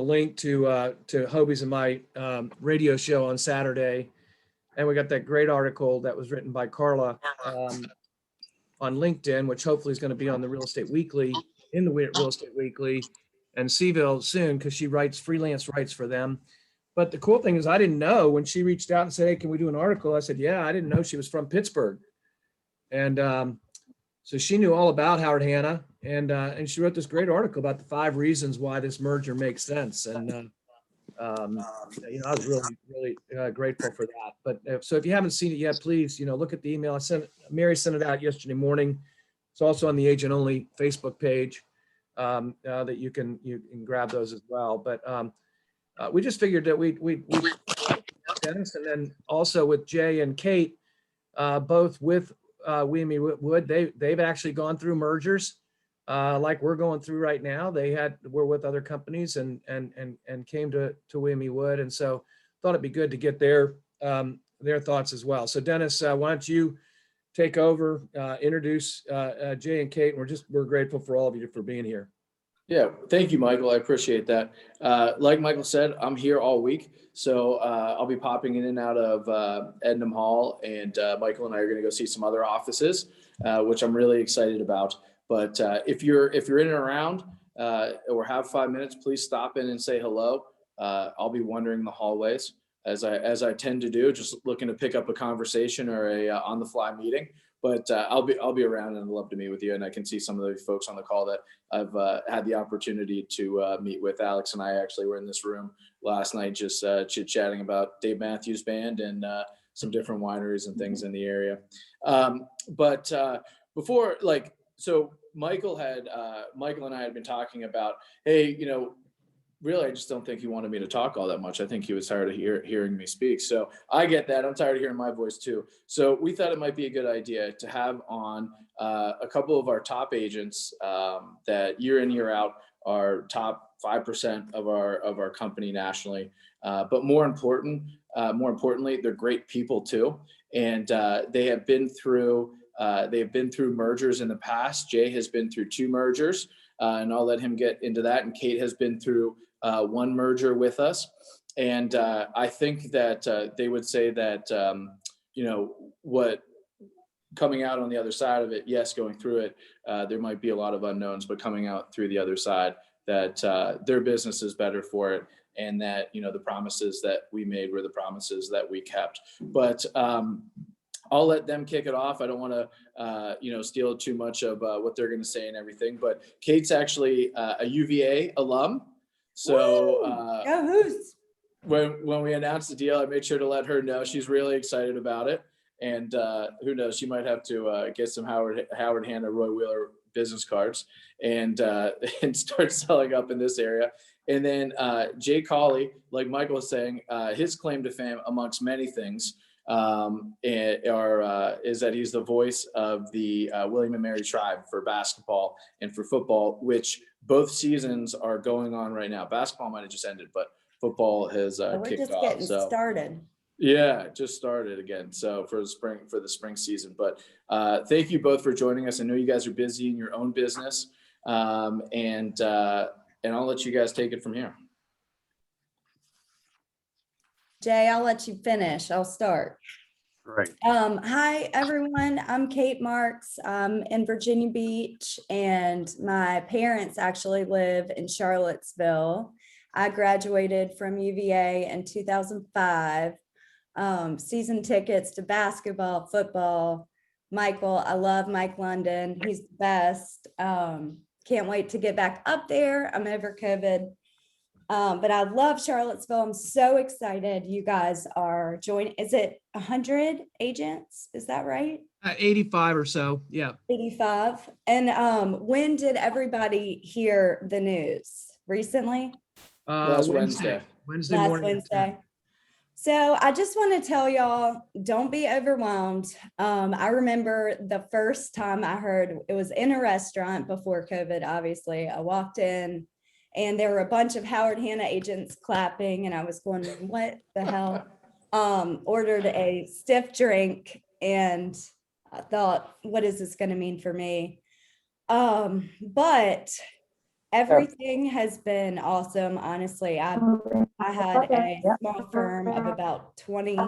link to Hobie's and my radio show on Saturday. And we got that great article that was written by Carla on LinkedIn, which hopefully is going to be on the Real Estate Weekly, in the Real Estate Weekly and Seville soon, because she writes freelance writes for them. But the cool thing is I didn't know when she reached out and said, hey, can we do an article? I said, yeah, I didn't know she was from Pittsburgh. And so she knew all about Howard Hanna, and she wrote this great article about the 5 reasons why this merger makes sense. And I was really grateful for that. But so if you haven't seen it yet, please, look at the email. Mary sent it out yesterday morning. It's also on the Agent Only Facebook page that you can grab those as well. But we just figured that we Dennis, and then also with Jay and Kate, both with Weemy Wood, they've actually gone through mergers like we're going through right now. We're with other companies and came to Weemy Wood, and so thought it'd be good to get their thoughts as well. So Dennis, why don't you take over, introduce Jay and Kate? We're grateful for all of you for being here. Yeah, thank you, Michael. I appreciate that. Like Michael said, I'm here all week, so I'll be popping in and out of Ednam Hall, and Michael and I are going to go see some other offices, which I'm really excited about. But if you're in and around or have 5 minutes, please stop in and say hello. I'll be wandering the hallways as I tend to do, just looking to pick up a conversation or a on the fly meeting. But I'll be around, and I'd love to meet with you. And I can see some of the folks on the call that I've had the opportunity to meet with. Alex and I actually were in this room last night, just chit-chatting about Dave Matthews Band and some different wineries and things in the area. But before, so Michael and I had been talking about, hey, really, I just don't think he wanted me to talk all that much. I think he was tired of hearing me speak. So I get that. I'm tired of hearing my voice too. So we thought it might be a good idea to have on a couple of our top agents that year in, year out are top 5% of our company nationally. But more importantly, they're great people too. And they have been through mergers in the past. Jay has been through 2 mergers. And I'll let him get into that. And Kate has been through 1 merger with us. And I think that they would say that, what coming out on the other side of it, yes, going through it, there might be a lot of unknowns, but coming out through the other side, that their business is better for it. And that, the promises that we made were the promises that we kept. But I'll let them kick it off. I don't want to, steal too much of what they're going to say and everything. But Kate's actually a UVA alum. So when we announced the deal, I made sure to let her know. She's really excited about it. And who knows, she might have to get some Howard Hanna, Roy Wheeler business cards and start selling up in this area. And then Jay Cawley, like Michael was saying, his claim to fame, amongst many things, is that he's the voice of the William and Mary tribe for basketball and for football, which both seasons are going on right now. Basketball might have just ended, but football has kicked off. We're just getting started. Yeah, just started again. So for the spring season. But thank you both for joining us. I know you guys are busy in your own business, and I'll let you guys take it from here. Jay, I'll let you finish. I'll start. Right. Hi, everyone. I'm Kate Marks. I'm in Virginia Beach, and my parents actually live in Charlottesville. I graduated from UVA in 2005. Season tickets to basketball, football. Michael, I love Mike London. He's the best. Can't wait to get back up there. I'm over COVID. But I love Charlottesville. I'm so excited you guys are joining. Is it 100 agents? Is that right? 85 or so. Yeah. 85. And when did everybody hear the news? Recently? Last Wednesday. Wednesday Last morning. Wednesday. So I just want to tell y'all, don't be overwhelmed. I remember the first time I heard, it was in a restaurant before COVID, obviously. I walked in, and there were a bunch of Howard Hanna agents clapping, and I was going, what the hell? Ordered a stiff drink, and I thought, what is this going to mean for me? But Everything has been awesome. Honestly, I had a small firm of about 20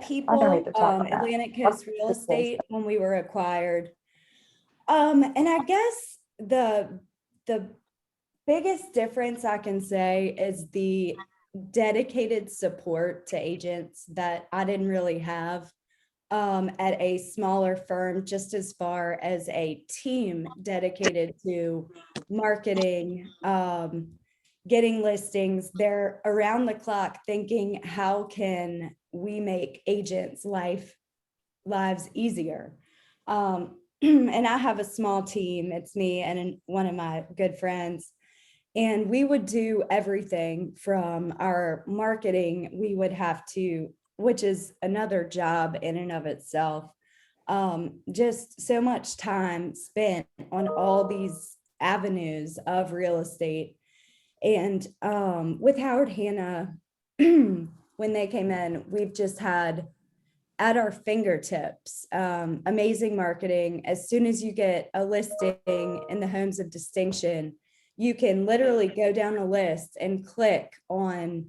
people, Atlantic Coast Real Estate, when we were acquired. And I guess the biggest difference I can say is the dedicated support to agents that I didn't really have at a smaller firm, just as far as a team dedicated to marketing, getting listings. They're around the clock thinking, how can we make agents' lives easier? And I have a small team. It's me and one of my good friends. And we would do everything from our marketing. We would have to, which is another job in and of itself. Just so much time spent on all these avenues of real estate. And with Howard Hanna, when they came in, we've just had at our fingertips amazing marketing. As soon as you get a listing in the Homes of Distinction, you can literally go down a list and click on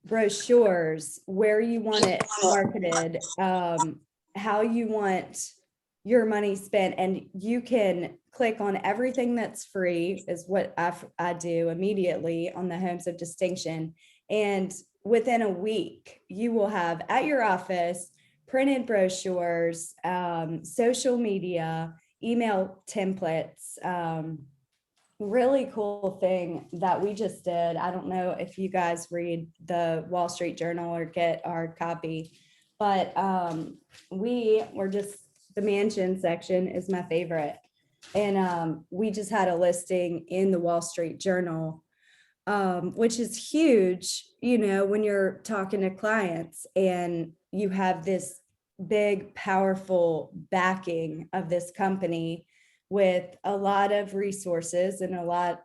brochures, where you want it marketed, how you want your money spent, and you can click on everything that's free, is what I do immediately on the Homes of Distinction. And within a week, you will have at your office printed brochures, social media, email templates. Really cool thing that we just did. I don't know if you guys read the Wall Street Journal or get our copy, but we were just, the mansion section is my favorite. And we just had a listing in the Wall Street Journal, which is huge, you know, when you're talking to clients and you have this big, powerful backing of this company with a lot of resources and a lot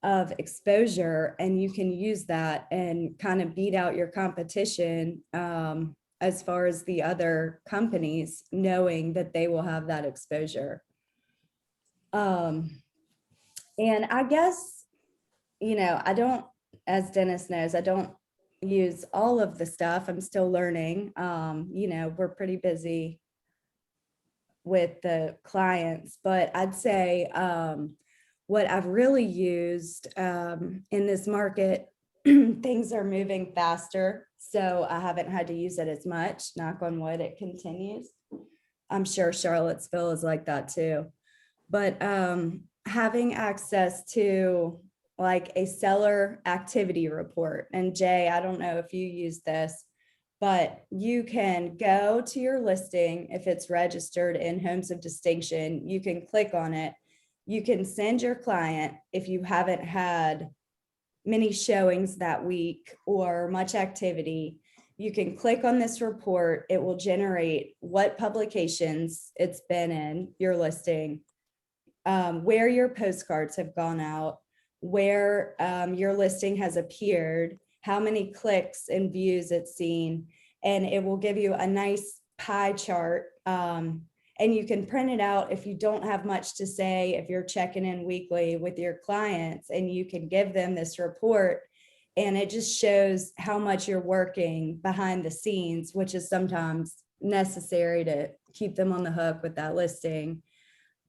of exposure, and you can use that and kind of beat out your competition as far as the other companies, knowing that they will have that exposure. And I guess, you know, I don't, as Dennis knows, I don't use all of the stuff. I'm still learning. You know, we're pretty busy with the clients, but I'd say what I've really used in this market, things are moving faster, so I haven't had to use it as much. Knock on wood, it continues. I'm sure Charlottesville is like that too. But having access to like a seller activity report, and Jay, I don't know if you use this, but you can go to your listing. If it's registered in Homes of Distinction, you can click on it. You can send your client, if you haven't had many showings that week or much activity, you can click on this report. It will generate what publications it's been in, your listing, where your postcards have gone out, where your listing has appeared, how many clicks and views it's seen, and it will give you a nice pie chart. And you can print it out if you don't have much to say, if you're checking in weekly with your clients, and you can give them this report, and it just shows how much you're working behind the scenes, which is sometimes necessary to keep them on the hook with that listing.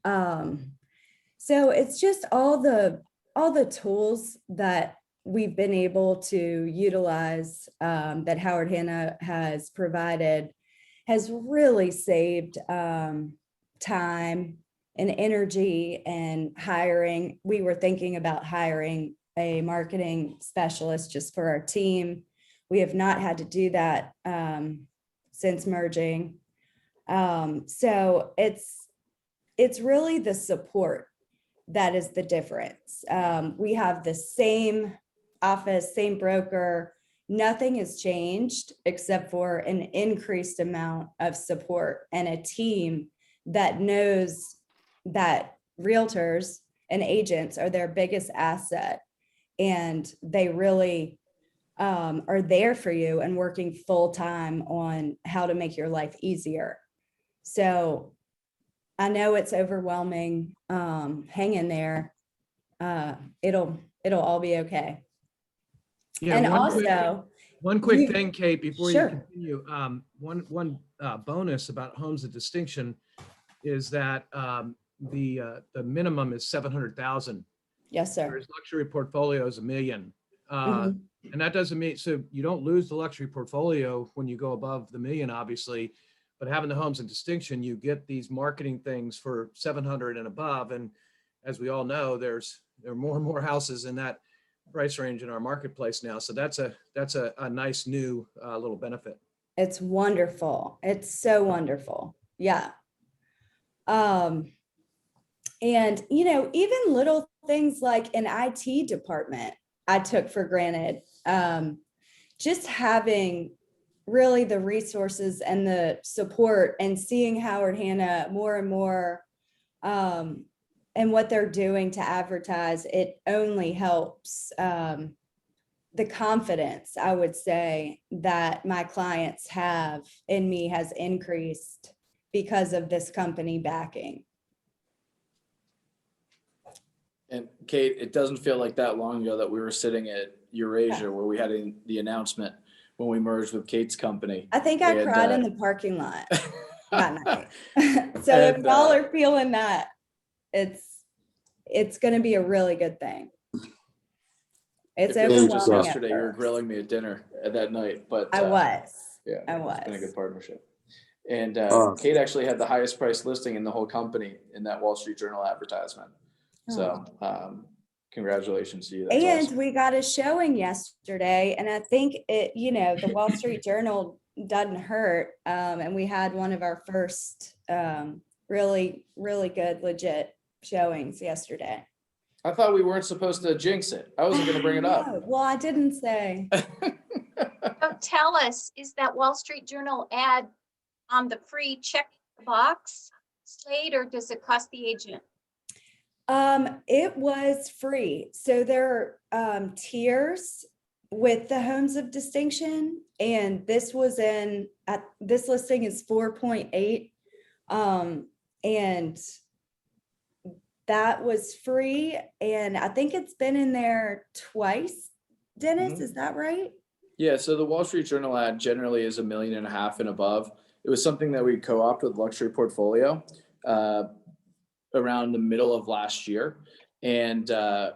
So it's just all the tools that we've been able to utilize, that Howard Hanna has provided, has really saved time and energy and hiring. We were thinking about hiring a marketing specialist just for our team. We have not had to do that since merging. So it's really the support that is the difference. We have the same office, same broker. Nothing has changed except for an increased amount of support and a team that knows that realtors and agents are their biggest asset, and they really are there for you and working full time on how to make your life easier. So I know it's overwhelming. Hang in there. It'll all be okay. Yeah, And one quick you- thing, Kate, before you Sure. continue, one bonus about homes of distinction is that the minimum is 700,000. Yes, sir. Whereas luxury portfolio is 1 million. Mhm. And that doesn't mean, so you don't lose the luxury portfolio when you go above the 1 million, obviously, but having the homes in distinction, you get these marketing things for 700 and above. And as we all know, there are more and more houses in that price range in our marketplace now. So that's a nice new little benefit. It's wonderful. It's so wonderful. Yeah. And even little things like an IT department, I took for granted. Just having really the resources and the support and seeing Howard Hanna more and more, and what they're doing to advertise, it only helps the confidence, I would say, that my clients have in me has increased because of this company backing. And Kate, it doesn't feel like that long ago that we were sitting at Eurasia where we had the announcement when we merged with Kate's company. I think I And, cried in the parking lot that night. So if And, y'all are feeling that, it's going to be a really good thing. It's it feels just overwhelming at yesterday you were first. grilling me at dinner that night, but I was. yeah, I it's been a was. good partnership. And Kate actually had the highest price listing in the whole company in that Wall Street Journal advertisement. So congratulations to you. That's And awesome. we got a showing yesterday, and I think the Wall Street Journal doesn't hurt. And we had one of our first really, really good, legit showings yesterday. I thought we weren't supposed to jinx it. I wasn't going to bring it up. No, well, I didn't say. So tell us, is that Wall Street Journal ad on the free check box slate, or does it cost the agent? It was free. So there are tiers with the homes of distinction, and this listing is 4.8. And that was free. And I think it's been in there twice. Dennis, Mhm. is that right? Yeah, so the Wall Street Journal ad generally is 1.5 million and above. It was something that we co-opted with Luxury Portfolio around the middle of last year. And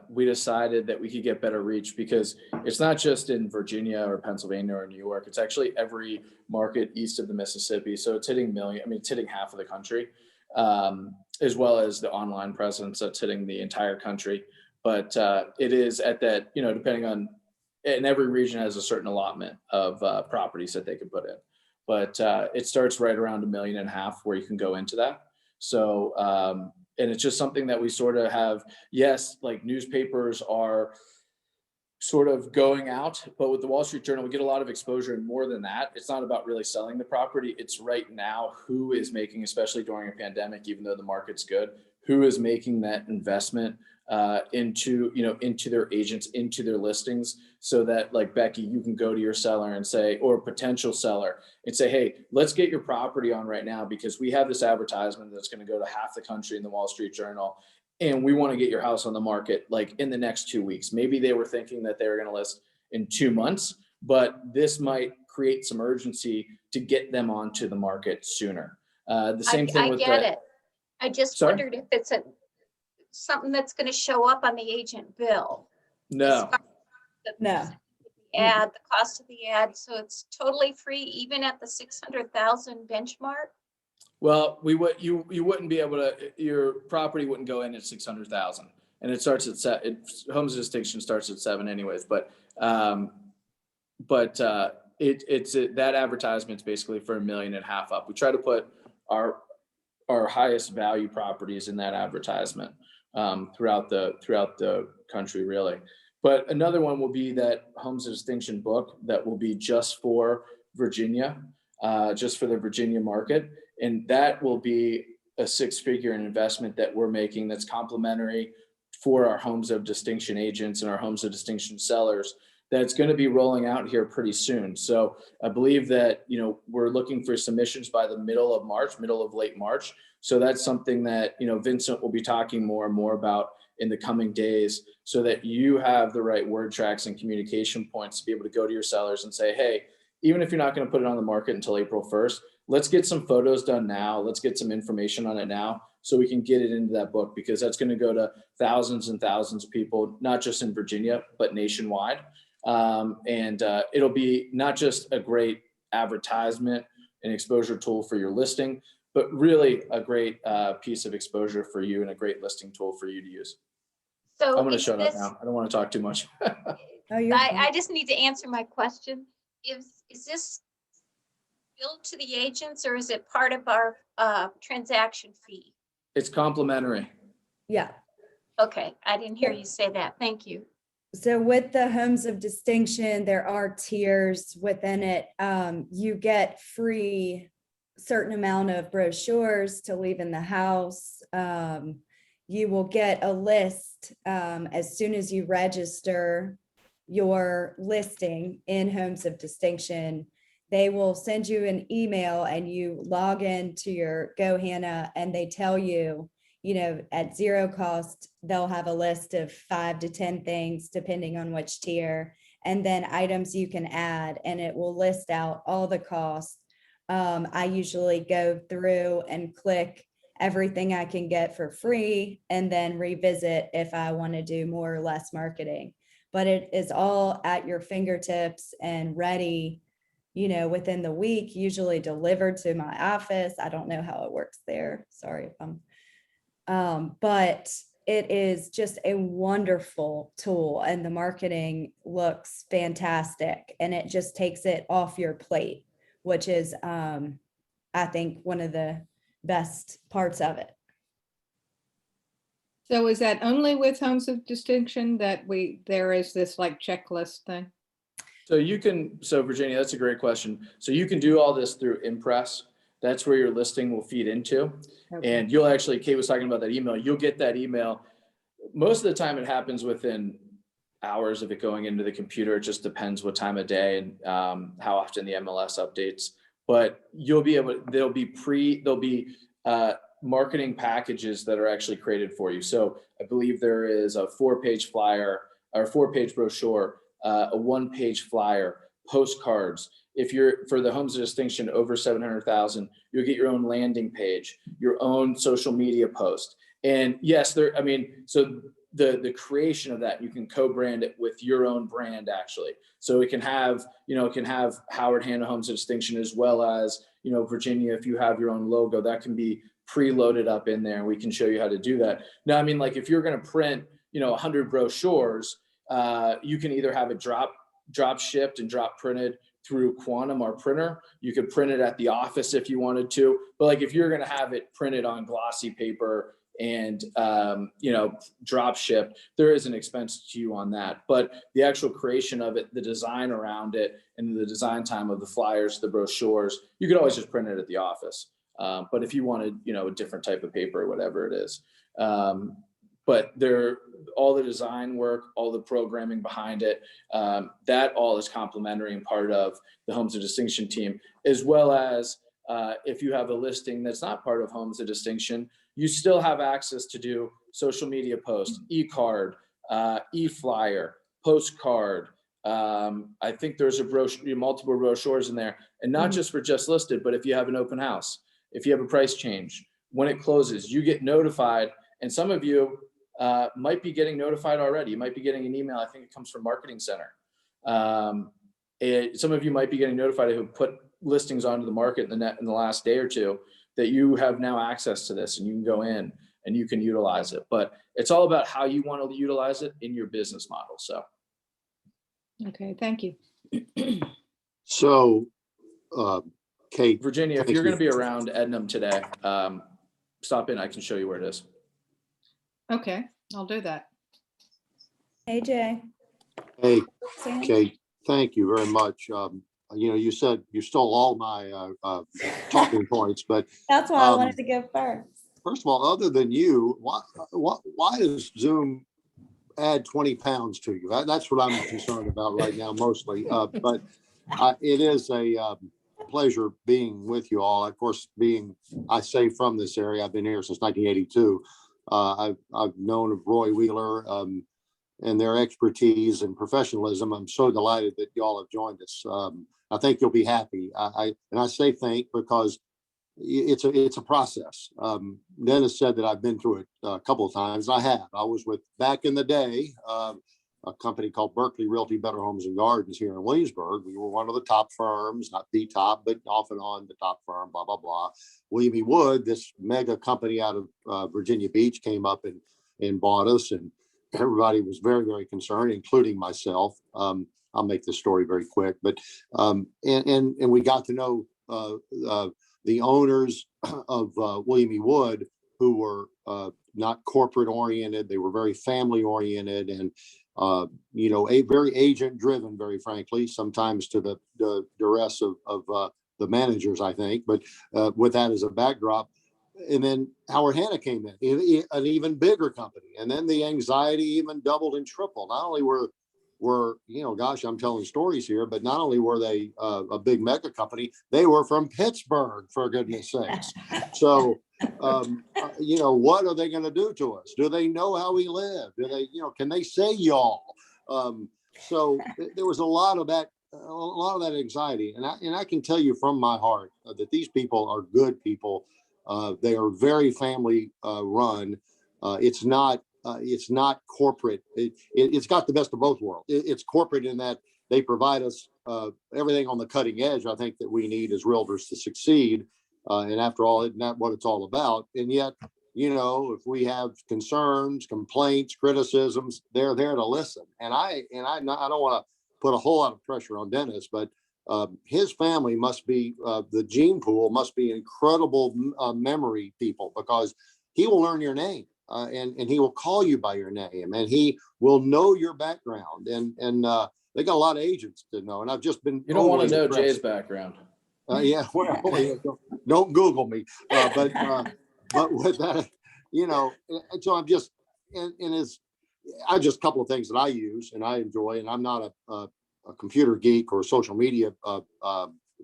we decided that we could get better reach because it's not just in Virginia or Pennsylvania or New York. It's actually every market east of the Mississippi. So it's hitting it's hitting half of the country, as well as the online presence that's hitting the entire country. But it is at that, depending on, and every region has a certain allotment of properties that they can put in. But it starts right around 1.5 million where you can go into that. So, and it's just something that we sort of have, yes, like newspapers are sort of going out, but with the Wall Street Journal, we get a lot of exposure. And more than that, it's not about really selling the property. It's right now who is making, especially during a pandemic, even though the market's good, who is making that investment into their agents, into their listings, so that, like Becky, you can go to your seller and say, or potential seller, and say, hey, let's get your property on right now because we have this advertisement that's going to go to half the country in the Wall Street Journal, and we want to get your house on the market like in the next 2 weeks. Maybe they were thinking that they were going to list in 2 months, but this might create some urgency to get them onto the market sooner. The same thing with get it. I just Sorry? wondered if it's something that's going to show up on the agent bill. No. No. The ad, the cost of the ad, so it's totally free, even at the 600,000 benchmark. Well, you wouldn't be able to, your property wouldn't go in at 600,000, and it starts at homes of distinction starts at 7 anyways. But that advertisement's basically for 1.5 million up. We try to put our highest value properties in that advertisement throughout the country, really. But another one will be that Homes of Distinction book that will be just for Virginia, just for the Virginia market. And that will be a 6-figure investment that we're making that's complementary for our Homes of Distinction agents and our Homes of Distinction sellers, that's going to be rolling out here pretty soon. So I believe that, we're looking for submissions by the middle of late March. So that's something that, Vincent will be talking more and more about in the coming days, so that you have the right word tracks and communication points to be able to go to your sellers and say, hey, even if you're not going to put it on the market until April 1st, let's get some photos done now. Let's get some information on it now so we can get it into that book, because that's going to go to thousands and thousands of people, not just in Virginia, but nationwide. It'll be not just a great advertisement and exposure tool for your listing, but really a great piece of exposure for you and a great listing tool for you to use. So I'm going to is shut up this- now. I don't want to talk too much. Oh, you're fine. I just need to answer my question. Is this billed to the agents, or is it part of our transaction fee? It's complimentary. Yeah. Okay, I didn't hear you say that. Thank you. So with the homes of distinction, there are tiers within it. You get free certain amount of brochures to leave in the house. You will get a list as soon as you register your listing in homes of distinction. They will send you an email and you log into your Go Hanna, and they tell you, at zero cost, they'll have a list of 5 to 10 things, depending on which tier, and then items you can add, and it will list out all the costs. I usually go through and click everything I can get for free and then revisit if I want to do more or less marketing. But it is all at your fingertips and ready, within the week, usually delivered to my office. I don't know how it works there. Sorry if I'm, but it is just a wonderful tool, and the marketing looks fantastic, and it just takes it off your plate, which is, I think, one of the best parts of it. So is that only with homes of distinction that there is this like checklist thing? So Virginia, that's a great question. So you can do all this through Impress. That's where your listing will feed into. Okay. And you'll actually, Kate was talking about that email. You'll get that email. Most of the time it happens within hours of it going into the computer. It just depends what time of day and how often the MLS updates. But you'll be able, there'll be marketing packages that are actually created for you. So I believe there is a 4-page flyer or 4-page brochure, a 1-page flyer, postcards. If you're for the homes of distinction over 700,000, you'll get your own landing page, your own social media post. And yes, so the creation of that, you can co-brand it with your own brand actually. So it can have, Howard Hanna Homes of Distinction, as well as, Virginia, if you have your own logo, that can be preloaded up in there. We can show you how to do that. Now, like if you're going to print, 100 brochures, you can either have it drop shipped and drop printed through Quantum, our printer. You could print it at the office if you wanted to, but like if you're going to have it printed on glossy paper and drop shipped, there is an expense to you on that. But the actual creation of it, the design around it, and the design time of the flyers, the brochures, you could always just print it at the office. But if you wanted, a different type of paper or whatever it is, but all the design work, all the programming behind it, that all is complimentary and part of the Homes of Distinction team, as well as if you have a listing that's not part of Homes of Distinction, you still have access to do social media posts, e-card, e-flyer, postcard. I think there's multiple brochures in there, and not just for just listed, but if you have an open house, if you have a price change, when it closes, you get notified. And some of you might be getting notified already. You might be getting an email. I think it comes from Marketing Center. Some of you might be getting notified who put listings onto the market in the last day or two, that you have now access to this, and you can go in and you can utilize it. But it's all about how you want to utilize it in your business model. So. Okay, thank you. So, Kate, Virginia, if thank you're going to you. be around Ednam today, stop in. I can show you where it is. Okay, I'll do that. Hey, Jay. Hey, Sam? Kate, thank you very much. You said you stole all my talking points, but That's why I wanted to go first. first of all, other than you, why does Zoom add 20 pounds to you? That's what I'm concerned about right now, mostly. But it is pleasure being with you all. Of course, I say from this area, I've been here since 1982. I've known of Roy Wheeler and their expertise and professionalism. I'm so delighted that y'all have joined us. I think you'll be happy. I say think because it's a process. Dennis said that I've been through it a couple of times. I have. I was with, back in the day, a company called Berkeley Realty Better Homes and Gardens here in Williamsburg. We were one of the top firms, not the top, but off and on the top firm, blah, blah, blah. William E. Wood, this mega company out of Virginia Beach, came up and bought us, and everybody was very, very concerned, including myself. I'll make this story very quick, but and we got to know the owners of William E. Wood, who were not corporate oriented. They were very family oriented, and a very agent driven, very frankly, sometimes to the duress of the managers, I think. But with that as a backdrop, and then Howard Hanna came in, an even bigger company, and then the anxiety even doubled and tripled. Not only were gosh, I'm telling stories here, but not only were they a big mega company, they were from Pittsburgh, for goodness sakes. So, what are they going to do to us? Do they know how we live? Do they, can they say y'all? So there was a lot of that anxiety. And I can tell you from my heart that these people are good people. They are very family run. It's not corporate. It's got the best of both worlds. It's corporate in that they provide us everything on the cutting edge, I think, that we need as realtors to succeed. And after all, isn't that what it's all about? And yet, if we have concerns, complaints, criticisms, they're there to listen. And I don't want to put a whole lot of pressure on Dennis, but his family must be, the gene pool must be incredible memory people, because he will learn your name. And he will call you by your name, and he will know your background. And they got a lot of agents to know. And I've just been. You don't want to know impressed. Jay's background. Yeah, well, don't Google me. But with that, so I'm just, and it's, just a couple of things that I use and I enjoy, and I'm not a computer geek or social media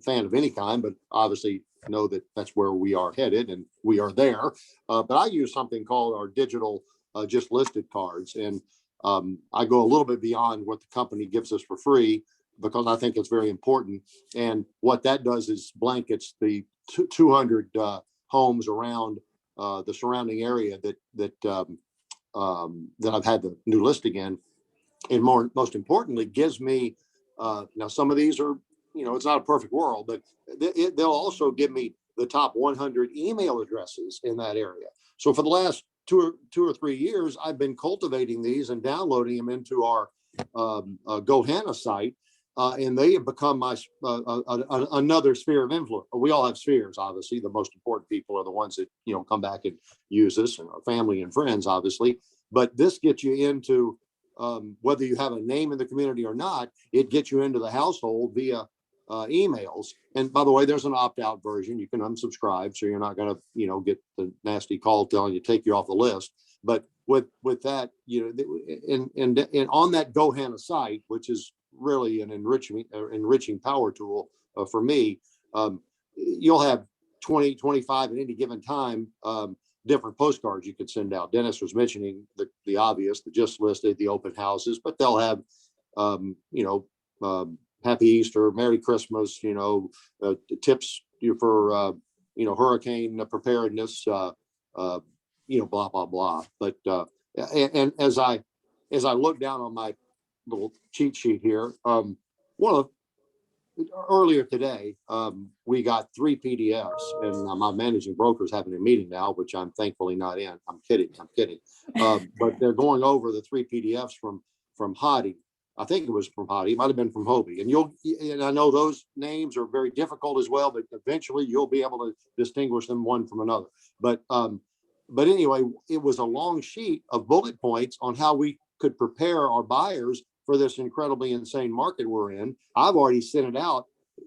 fan of any kind, but obviously know that that's where we are headed, and we are there. But I use something called our digital just listed cards, and I go a little bit beyond what the company gives us for free, because I think it's very important. And what that does is blankets the 200 homes around the surrounding area that I've had the new listing in, and most importantly, gives me now some of these are, it's not a perfect world, but they'll also give me the top 100 email addresses in that area. So for the last two or 3 years, I've been cultivating these and downloading them into our Go Hanna site, and they have become my another sphere of influence. We all have spheres, obviously. The most important people are the ones that come back and use this, and our family and friends, obviously. But this gets you into whether you have a name in the community or not. It gets you into the household via emails. And by the way, there's an opt-out version. You can unsubscribe, so you're not going to, get the nasty call telling you take you off the list. But with that, and on that Go Hanna site, which is really an enriching power tool for me, you'll have 20, 25 at any given time, different postcards you could send out. Dennis was mentioning the obvious, the just listed, the open houses, but they'll have, Happy Easter, Merry Christmas, tips for, hurricane preparedness, blah, blah, blah. But, and as I look down on my little cheat sheet here, earlier today, we got 3 PDFs, and my managing broker is having a meeting now, which I'm thankfully not in. I'm kidding. But they're going over the 3 PDFs from Hadi. I think it was from Hadi. It might have been from Hobie. And I know those names are very difficult as well, but eventually you'll be able to distinguish them one from another. But anyway, it was a long sheet of bullet points on how we could prepare our buyers for this incredibly insane market we're in. I've already sent it out.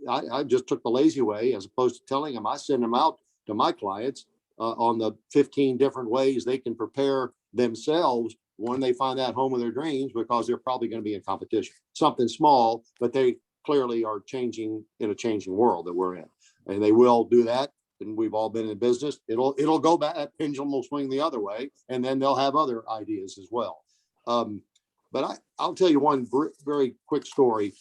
I just took the lazy way, as opposed to telling them. I send them out to my clients on the 15 different ways they can prepare themselves when they find that home of their dreams, because they're probably going to be in competition. Something small, but they clearly are changing in a changing world that we're in, and they will do that. And we've all been in business. It'll go back. That pendulum will swing the other way, and then they'll have other ideas as well. But I'll tell you one very quick story.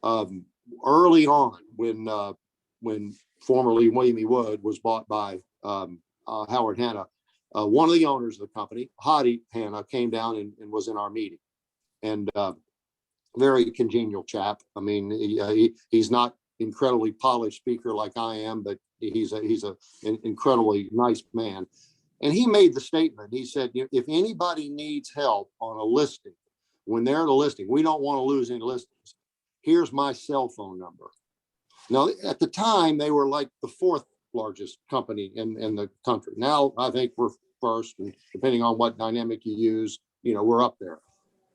Early on, when formerly William E. Wood was bought by Howard Hanna, one of the owners of the company, Hadi Hanna, came down and was in our meeting, and very congenial chap. I mean, he's not incredibly polished speaker like I am, but he's an incredibly nice man. And he made the statement. He said, if anybody needs help on a listing, when they're at a listing, we don't want to lose any listings. Here's my cell phone number. Now, at the time, they were like the fourth largest company in the country. Now, I think we're first, and depending on what dynamic you use, we're up there.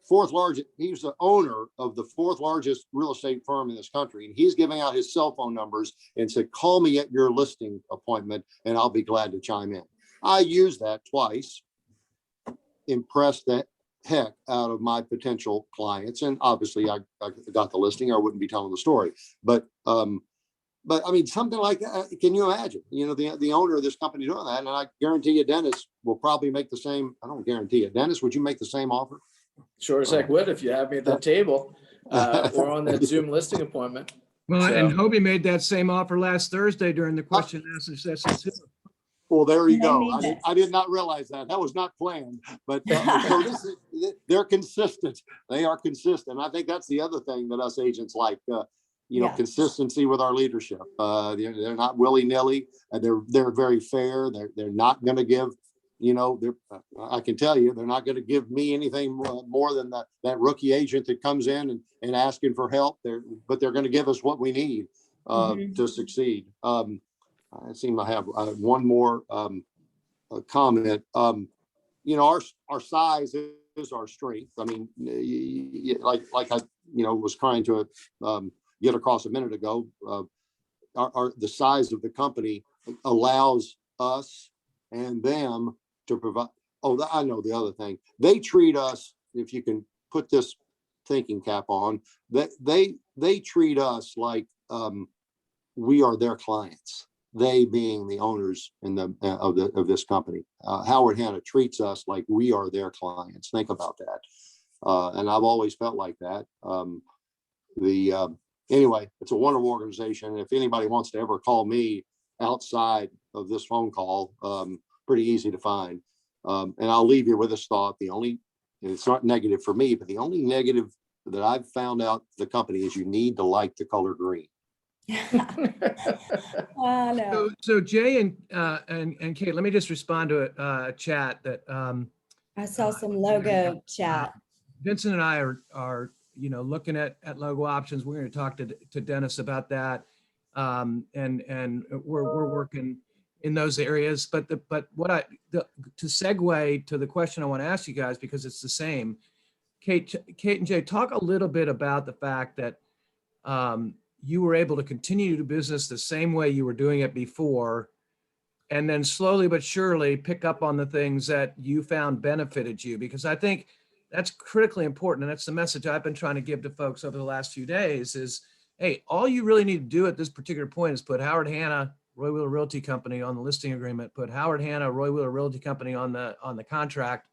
Fourth largest, he's the owner of the fourth largest real estate firm in this country. And he's giving out his cell phone numbers and said, call me at your listing appointment and I'll be glad to chime in. I used that twice, impressed the heck out of my potential clients. And obviously I got the listing, or I wouldn't be telling the story. But I mean, something like that, can you imagine, the owner of this company doing that? And I guarantee you, Dennis will probably make the same. I don't guarantee it. Dennis, would you make the same offer? Sure as heck would, if you have me at that table or on that Zoom listing appointment. Well, So- and Hobie made that same offer last Thursday during the question and answer session too. Well, there you They go. mean it. I did not realize that. That was not planned, but so they're consistent. They are consistent. I think that's the other thing that us agents like, Yeah. consistency with our leadership. They're not willy-nilly. They're very fair. They're not going to give, I can tell you, they're not going to give me anything more than that rookie agent that comes in and asking for help. But they're going to give us what we need to succeed. I seem to have one more comment. Our size is our strength. I mean, like I was trying to get across a minute ago. The size of the company allows us and them to provide. Oh, I know the other thing. They treat us, if you can put this thinking cap on, that they treat us like we are their clients. They being the owners of this company. Howard Hanna treats us like we are their clients. Think about that. And I've always felt like that. Anyway, it's a wonderful organization. If anybody wants to ever call me outside of this phone call, pretty easy to find. And I'll leave you with this thought. It's not negative for me, but the only negative that I've found out the company is you need to like the color green. I know. So Jay and Kate, let me just respond to a chat that I saw some logo chat. Vincent and I are looking at logo options. We're going to talk to Dennis about that, and we're working in those areas. But to segue to the question I want to ask you guys, because it's the same. Kate and Jay, talk a little bit about the fact that you were able to continue to do business the same way you were doing it before, and then slowly but surely pick up on the things that you found benefited you, because I think that's critically important. And that's the message I've been trying to give to folks over the last few days is, hey, all you really need to do at this particular point is put Howard Hanna, Roy Wheeler Realty Company on the listing agreement, put Howard Hanna, Roy Wheeler Realty Company on the contract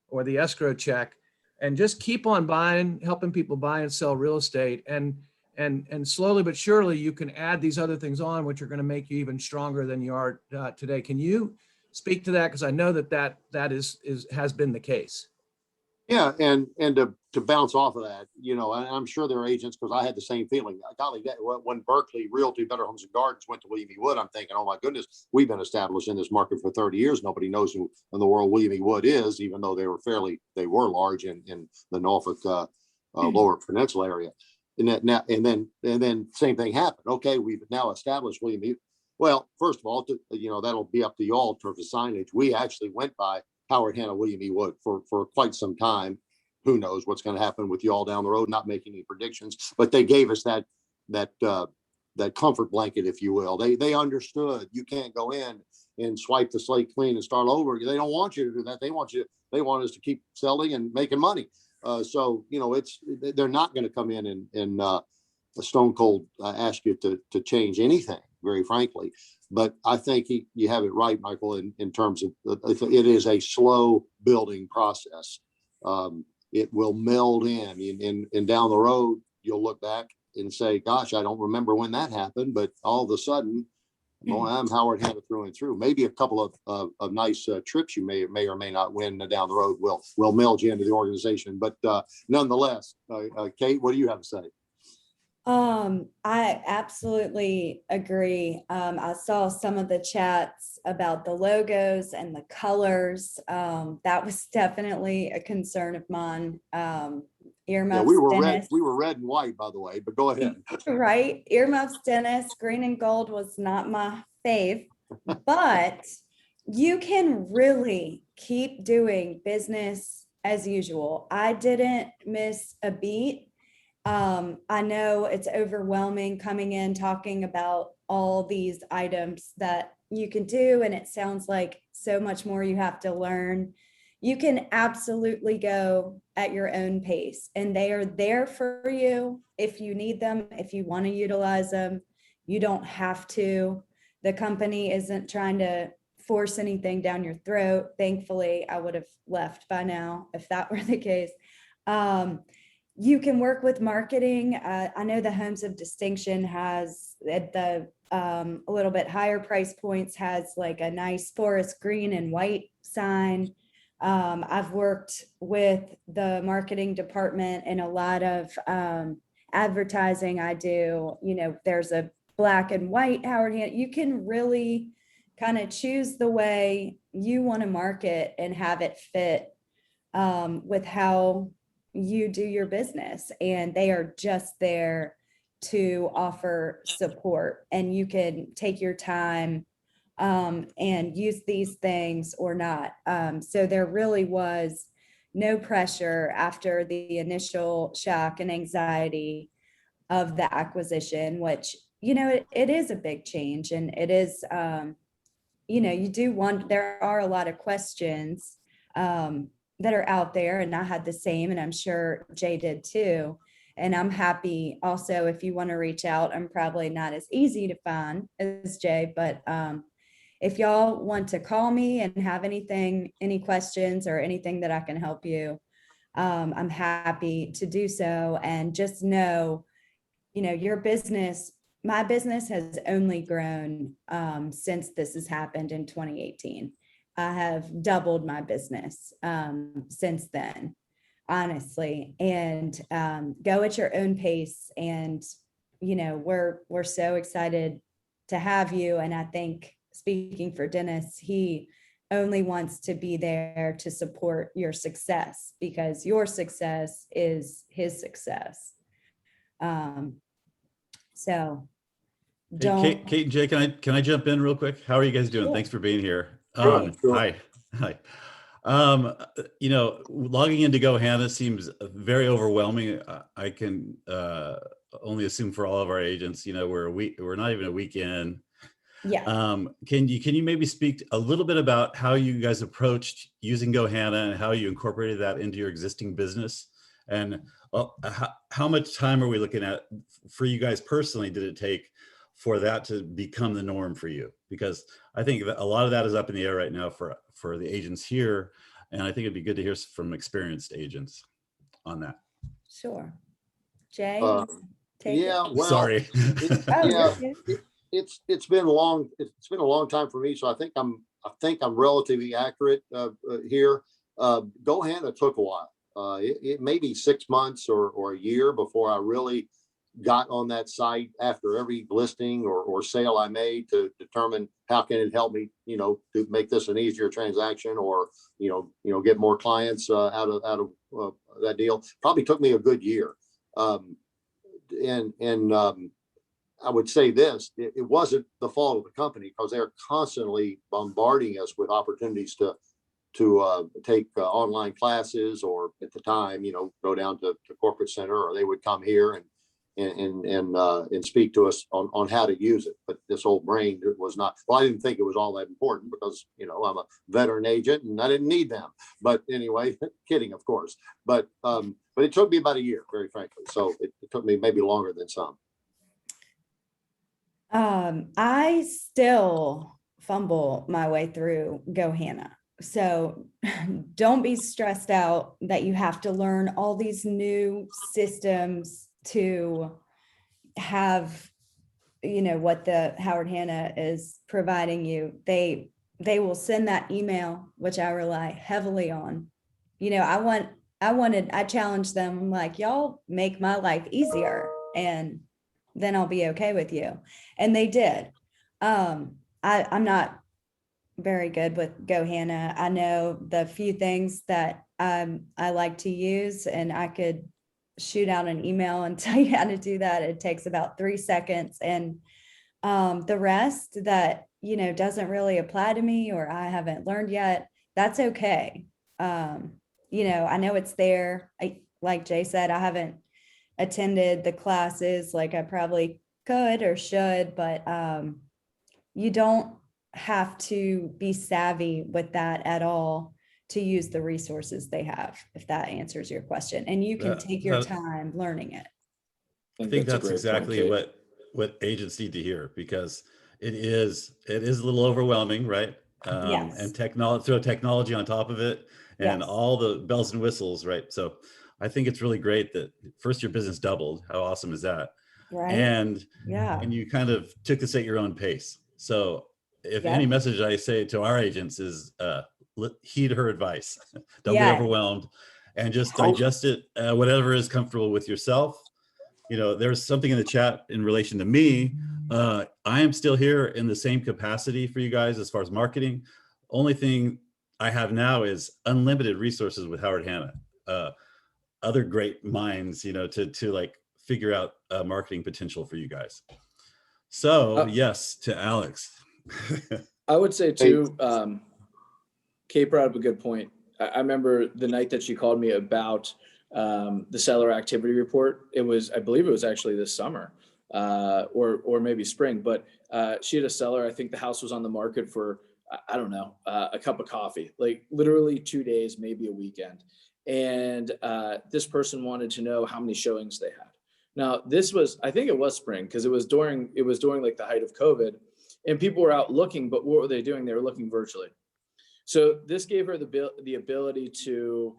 or the escrow check, and just keep on helping people buy and sell real estate. And slowly but surely you can add these other things on, which are going to make you even stronger than you are today. Can you speak to that? Because I know that has been the case. Yeah, and to bounce off of that, and I'm sure there are agents, because I had the same feeling. Golly, when Berkeley Realty, Better Homes and Gardens went to William E. Wood, I'm thinking, oh my goodness, we've been established in this market for 30 years. Nobody knows who in the world William E. Wood is, even though they were large in the Norfolk Lower Peninsula area. And then same thing happened. Okay, we've now established William E. Well, first of all, that'll be up to you all in terms of signage. We actually went by Howard Hanna, William E. Wood for quite some time. Who knows what's going to happen with you all down the road? Not making any predictions, but they gave us that comfort blanket, if you will. They understood you can't go in and swipe the slate clean and start over. They don't want you to do that. They want us to keep selling and making money. So they're not going to come in and stone cold ask you to change anything, very frankly. But I think you have it right, Michael, in terms of it is a slow building process. It will meld in, and down the road, you'll look back and say, gosh, I don't remember when that happened, but all of a sudden, boy, I'm Howard Hanna through and through. Maybe a couple of nice trips you may or may not win down the road will meld you into the organization. But nonetheless, Kate, what do you have to say? I absolutely agree. I saw some of the chats about the logos and the colors. That was definitely a concern of mine. Earmuffs, We were Dennis. red and white, by the way, but go ahead. Right, earmuffs, Dennis, green and gold was not my fave, but you can really keep doing business as usual. I didn't miss a beat. I know it's overwhelming coming in, talking about all these items that you can do, and it sounds like so much more you have to learn. You can absolutely go at your own pace, and they are there for you if you need them, if you want to utilize them. You don't have to. The company isn't trying to force anything down your throat. Thankfully, I would have left by now if that were the case. You can work with marketing. I know the Homes of Distinction has at the a little bit higher price points, has like a nice forest green and white sign. I've worked with the marketing department in a lot of advertising I do. There's a black and white Howard Hanna. You can really kind of choose the way you want to market and have it fit with how you do your business, and they are just there to offer support, and you can take your time and use these things or not. So there really was no pressure after the initial shock and anxiety of the acquisition, which, it is a big change, and it is, you do want, there are a lot of questions that are out there, and I had the same, and I'm sure Jay did too. And I'm happy also, if you want to reach out, I'm probably not as easy to find as Jay, but if y'all want to call me and have any questions or anything that I can help you, I'm happy to do so. And just know, your business, my business has only grown since this has happened in 2018. I have doubled my business since then, honestly, and go at your own pace. And, we're so excited to have you. And I think, speaking for Dennis, he only wants to be there to support your success, because your success is his success. So Hey, don't. Kate and Jay, can I jump in real quick? How are you guys doing? Sure. Thanks for being here. Sure. Hi. Logging into Go Hanna seems very overwhelming. I can only assume for all of our agents, we're not even a week in. Yeah. Can you maybe speak a little bit about how you guys approached using Go Hanna and how you incorporated that into your existing business? And how much time are we looking at for you guys personally? Did it take for that to become the norm for you? Because I think that a lot of that is up in the air right now for the agents here. And I think it'd be good to hear from experienced agents on that. Sure. Jay, take Yeah, it. well, Sorry. Oh, yeah, it's been a long time for me, so I think I'm relatively accurate here. Go Hanna took a while. It may be 6 months or a year before I really got on that site after every listing or sale I made to determine how can it help me, to make this an easier transaction, or get more clients out of that deal. Probably took me a good year. I would say this, it wasn't the fault of the company, because they're constantly bombarding us with opportunities to take online classes, or at the time, go down to corporate center, or they would come here and speak to us on how to use it. But this old brain was not, well, I didn't think it was all that important, because, I'm a veteran agent and I didn't need them. But anyway, kidding, of course. But it took me about a year, very frankly. So it took me maybe longer than some. I still fumble my way through Go Hanna. So don't be stressed out that you have to learn all these new systems to have, what the Howard Hanna is providing you. They will send that email, which I rely heavily on. I challenged them. I'm like, y'all make my life easier and then I'll be okay with you. And they did. I'm not very good with Go Hanna. I know the few things that I like to use, and I could shoot out an email and tell you how to do that. It takes about 3 seconds. And the rest that, doesn't really apply to me or I haven't learned yet, that's okay. I know it's there. Like Jay said, I haven't attended the classes like I probably could or should, but you don't have to be savvy with that at all to use the resources they have, if that answers your question. And you can That- take your that- time learning it. I think a that's great point, exactly Kate. what agents need to hear, because it is a little overwhelming, right? Yes. And throw technology on top of it and Yes. all the bells and whistles, right? So I think it's really great that first your business doubled. How awesome is that? Right. And Yeah. you kind of took this at your own pace. So if Yep. any message I say to our agents is heed her advice. Don't Yeah. be overwhelmed and just Oh. digest it, whatever is comfortable with yourself. There's something in the chat in relation to me. I am still here in the same capacity for you guys as far as marketing. Only thing I have now is unlimited resources with Howard Hanna. Other great minds, to like figure out marketing potential for you guys. So yes, to Alex. I would say too, Kate brought up a good point. I remember the night that she called me about the seller activity report. I believe it was actually this summer or maybe spring, but she had a seller. I think the house was on the market for, I don't know, a cup of coffee, like literally 2 days, maybe a weekend. And this person wanted to know how many showings they had. Now I think it was spring, because it was during like the height of COVID, and people were out looking, but what were they doing? They were looking virtually. So this gave her the ability to,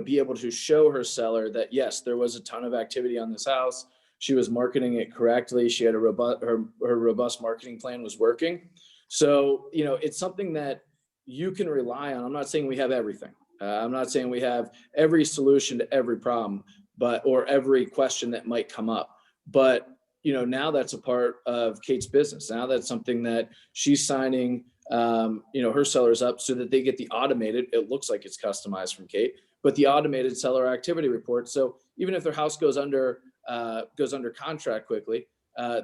be able to show her seller that yes, there was a ton of activity on this house. She was marketing it correctly. She had her robust marketing plan was working. So, it's something that you can rely on. I'm not saying we have everything. I'm not saying we have every solution to every problem, or every question that might come up. But, now that's a part of Kate's business. Now that's something that she's signing her sellers up so that they get the automated, it looks like it's customized from Kate, but the automated seller activity report. So even if their house goes under contract quickly,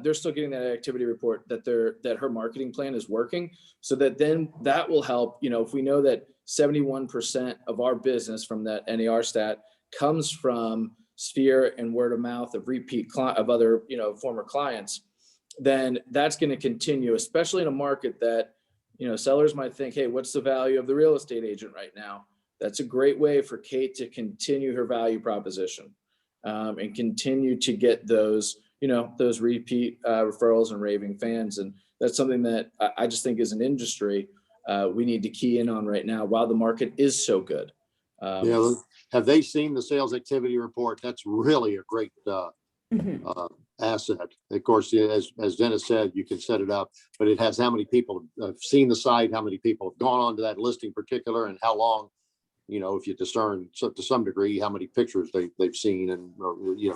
they're still getting that activity report that her marketing plan is working, so that then that will help. If we know that 71% of our business from that NAR stat comes from Sphere and word of mouth of of other, former clients, then that's going to continue, especially in a market that, sellers might think, hey, what's the value of the real estate agent right now? That's a great way for Kate to continue her value proposition and continue to get those repeat referrals and raving fans. And that's something that I just think as an industry, we need to key in on right now while the market is so good. Have they seen the sales activity report? That's really a great asset. Of course, as Dennis said, you can set it up, but it has how many people have seen the site, how many people have gone on to that listing particular, and how long, if you discern to some degree how many pictures they've seen, and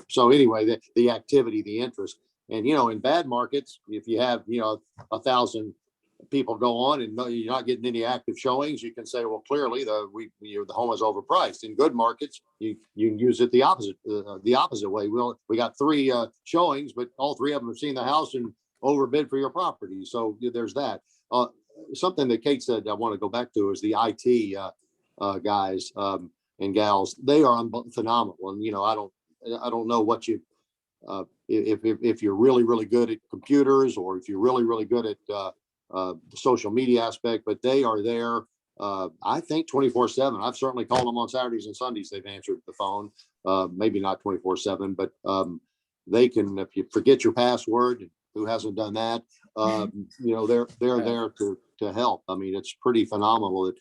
so anyway, the activity, the interest. And in bad markets, if you have 1,000 people go on and you're not getting any active showings, you can say, well, clearly the home is overpriced. In good markets, you can use it the opposite way. We got 3 showings, but all 3 of them have seen the house and overbid for your property. So there's that. Something that Kate said I want to go back to is the IT guys and gals. They are phenomenal. And I don't know what you if you're really, really good at computers, or if you're really, really good at the social media aspect, but they are there. I think 24/7. I've certainly called them on Saturdays and Sundays. They've answered the phone. Maybe not 24/7, but they can, if you forget your password, who hasn't done that. You know, they're there to help. I mean, it's pretty phenomenal.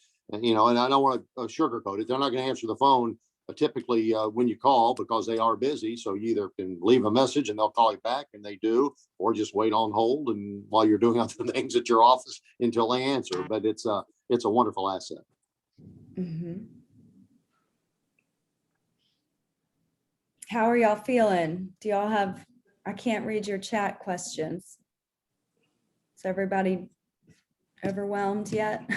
You know, and I don't want to sugarcoat it. They're not going to answer the phone typically when you call, because they are busy. So you either can leave a message and they'll call you back, and they do, or just wait on hold and while you're doing other things at your office until they answer. But it's a wonderful asset. Mhm. How are y'all feeling? Do y'all have, I can't read your chat questions. Is everybody overwhelmed yet?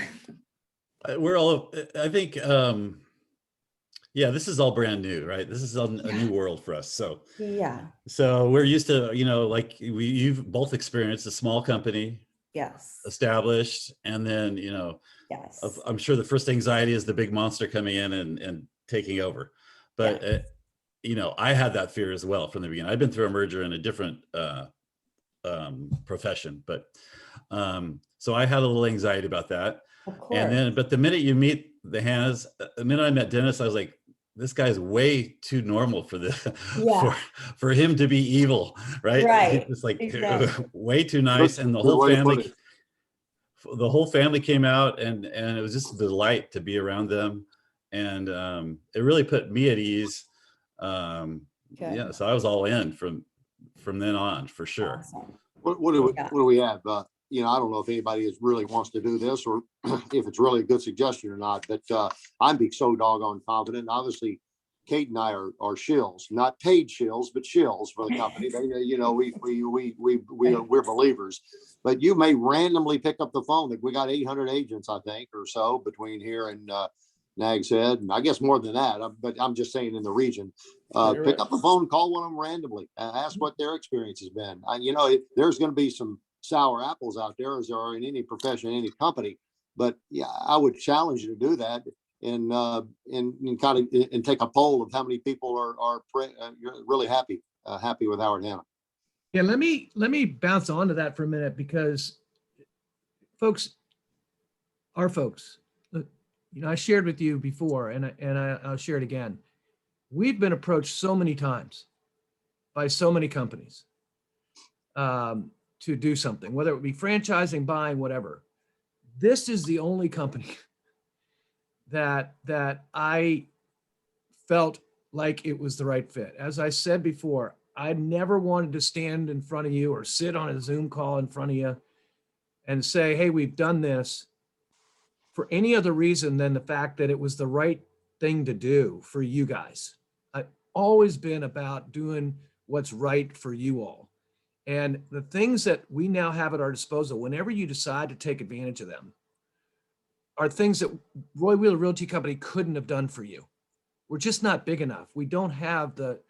We're all, I think, yeah, this is all brand new, right? This is a new world for us. Yeah, So we're used to, you know, like you've both experienced a small company yes, established, and then, you know, yes. I'm sure the first anxiety is the big monster coming in and taking over. But, you know, I had that fear as well from the beginning. I've been through a merger in a different profession, but so I had a little anxiety about that. Of And course. then, but the minute you meet the Hannas, the minute I met Dennis, I was like, this guy's way too normal for this, Yeah. for him to be evil, right? Right, He's just like exactly. way too nice. And Good way to put it. the whole family came out, and it was just a delight to be around them. And it really put me at ease. Good. Yeah, so I was all in from then on, for sure. Awesome. What do we have? You know, I don't know if anybody really wants to do this, or if it's really a good suggestion or not, but I'm being so doggone confident. Obviously, Kate and I are shills, not paid shills, but shills for the company. They, you know, we're believers. But you may randomly pick up the phone. Like, we got 800 agents, I think, or so between here and Nags Head, and I guess more than that. But I'm just saying in the region. Pick up the phone, call one of them randomly, ask what their experience has been. You know, there's going to be some sour apples out there, as there are in any profession, any company. But yeah, I would challenge you to do that, and kind of and take a poll of how many people are really happy with Howard Hanna. Yeah, let me bounce onto that for a minute, because our folks, look, you know, I shared with you before, and I'll share it again. We've been approached so many times by so many companies to do something, whether it be franchising, buying, whatever. This is the only company that I felt like it was the right fit. As I said before, I never wanted to stand in front of you or sit on a Zoom call in front of you and say, hey, we've done this, for any other reason than the fact that it was the right thing to do for you guys. I've always been about doing what's right for you all. And the things that we now have at our disposal, whenever you decide to take advantage of them, are things that Roy Wheeler Realty Company couldn't have done for you. We're just not big enough. We don't have the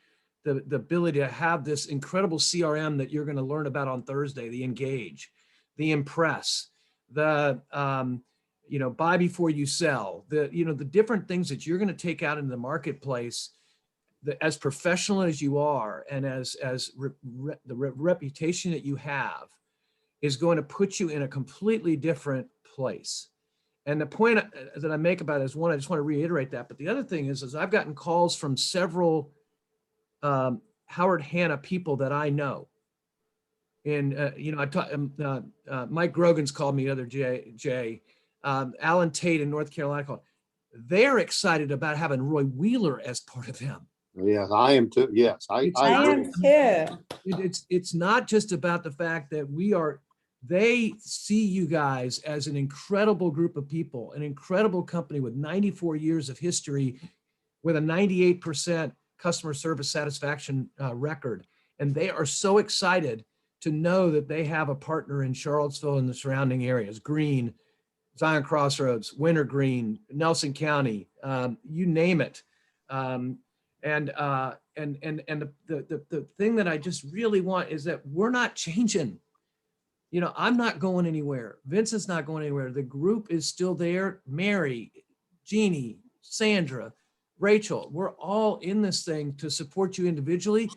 ability to have this incredible CRM that you're going to learn about on Thursday, the Engage, the Impress, the you know, buy before you sell, the, you know, the different things that you're going to take out into the marketplace, as professional as you are, and as the reputation that you have is going to put you in a completely different place. And the point that I make about it is, one, I just want to reiterate that. But the other thing is I've gotten calls from several Howard Hanna people that I know. And, you know, I talked, Mike Grogan's called me the other Jay, Alan Tate in North Carolina called. They're excited about having Roy Wheeler as part of them. Yes, I am too. Yes, I am too. It's not just about the fact that they see you guys as an incredible group of people, an incredible company with 94 years of history, with a 98% customer service satisfaction record. And they are so excited to know that they have a partner in Charlottesville and the surrounding areas, Greene, Zion Crossroads, Wintergreen, Nelson County, you name it. And the thing that I just really want is that we're not changing. You know, I'm not going anywhere. Vincent's not going anywhere. The group is still there. Mary, Jeannie, Sandra, Rachel, we're all in this thing to support you individually.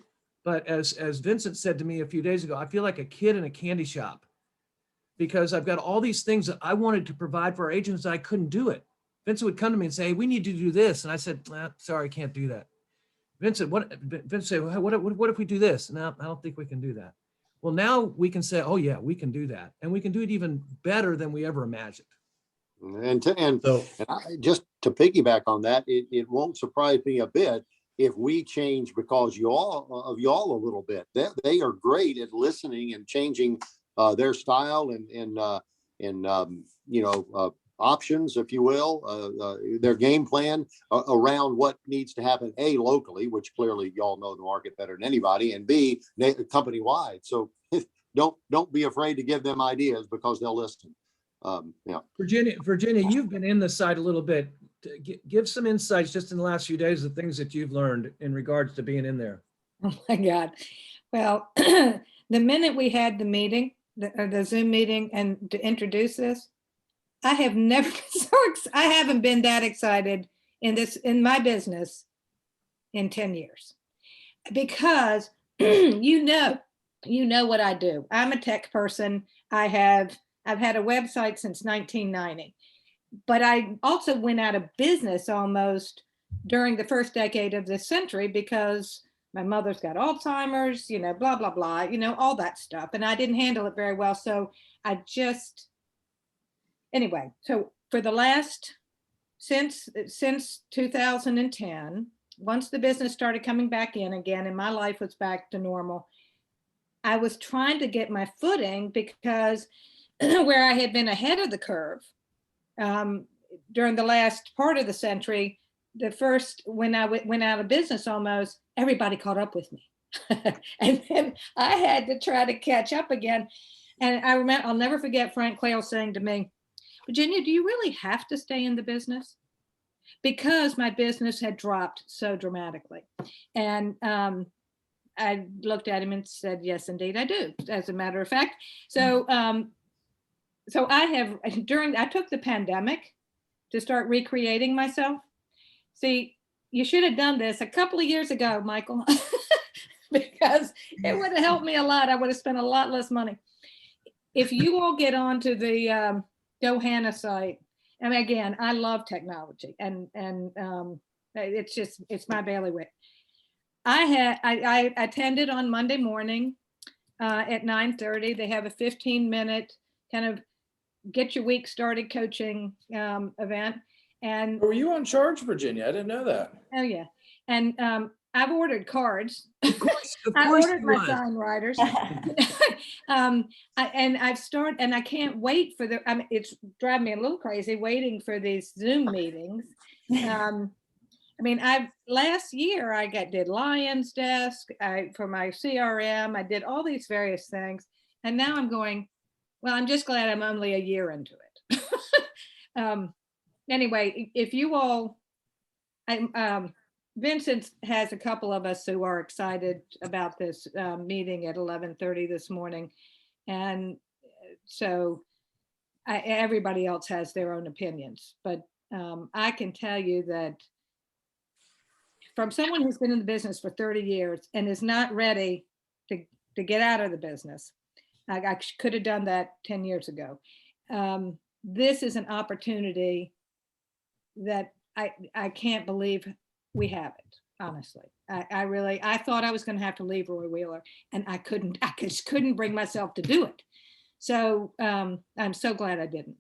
But as Vincent said to me a few days ago, I feel like a kid in a candy shop, because I've got all these things that I wanted to provide for our agents that I couldn't do it. Vincent would come to me and say, hey, we need to do this. And I said, sorry, I can't do that. Vincent said, what if we do this? No, I don't think we can do that. Well, now we can say, oh yeah, we can do that. And we can do it even better than we ever imagined. And So just to piggyback on that, it won't surprise me a bit if we change because y'all a little bit. They are great at listening and changing their style and options, if you will, their game plan around what needs to happen, A, locally, which clearly y'all know the market better than anybody, and B, company wide. So don't be afraid to give them ideas because they'll listen. Virginia, you've been in the site a little bit. Give some insights just in the last few days of things that you've learned in regards to being in there. Oh my God. Well, the minute we had the meeting, the Zoom meeting, and to introduce this, I have never been I haven't been that excited in my business in 10 years, because you know what I do. I'm a tech person. I've had a website since 1990, but I also went out of business almost during the first decade of this century because my mother's got Alzheimer's, blah, blah, blah, all that stuff. And I didn't handle it very well. So anyway, so for the last, since 2010, once the business started coming back in again and my life was back to normal, I was trying to get my footing because where I had been ahead of the curve during the last part of the century, when I went out of business almost, everybody caught up with me. And then I had to try to catch up again. And I'll never forget Frank Quayle saying to me, Virginia, do you really have to stay in the business? Because my business had dropped so dramatically. And I looked at him and said, yes, indeed, I do, as a matter of fact. So I took the pandemic to start recreating myself. See, you should have done this a couple of years ago, Michael, because it would have helped me a lot. I would have spent a lot less money. If you all get onto the Go Hanna site, and again, I love technology, and it's my bailiwick. I attended on Monday morning at 9:30. They have a 15-minute kind of get your week started coaching event. And Were you on charge, Virginia? I didn't know that. oh yeah, and I've ordered cards. Of course I ordered you my was. sign writers. And I can't wait for it's driving me a little crazy waiting for these Zoom meetings. Last year I did Lion's Desk for my CRM. I did all these various things, and now I'm going, well, I'm just glad I'm only a year into it. Anyway, if you all, Vincent has a couple of us who are excited about this meeting at 11:30 this morning. And so everybody else has their own opinions, but I can tell you that from someone who's been in the business for 30 years and is not ready to get out of the business, I could have done that 10 years ago. This is an opportunity that I can't believe we have it, honestly. I thought I was going to have to leave Roy Wheeler, and I just couldn't bring myself to do it. So I'm so glad I didn't.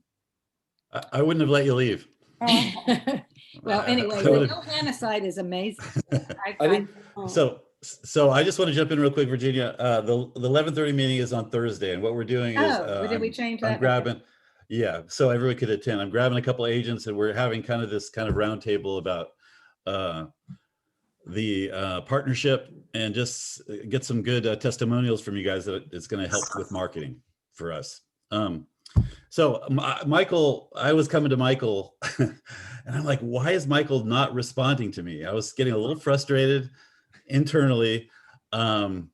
I wouldn't have let you leave. Well, anyway, the Go Hanna site is amazing. I think So I just want to jump in real quick, Virginia. The 11:30 meeting is on Thursday, and what we're doing is did we change that? I'm grabbing, yeah, so everyone could attend. I'm grabbing a couple of agents, and we're having kind of this kind of roundtable about the partnership, and just get some good testimonials from you guys that it's going to help with marketing for us. So Michael, I was coming to Michael and I'm like, why is Michael not responding to me? I was getting a little frustrated internally. I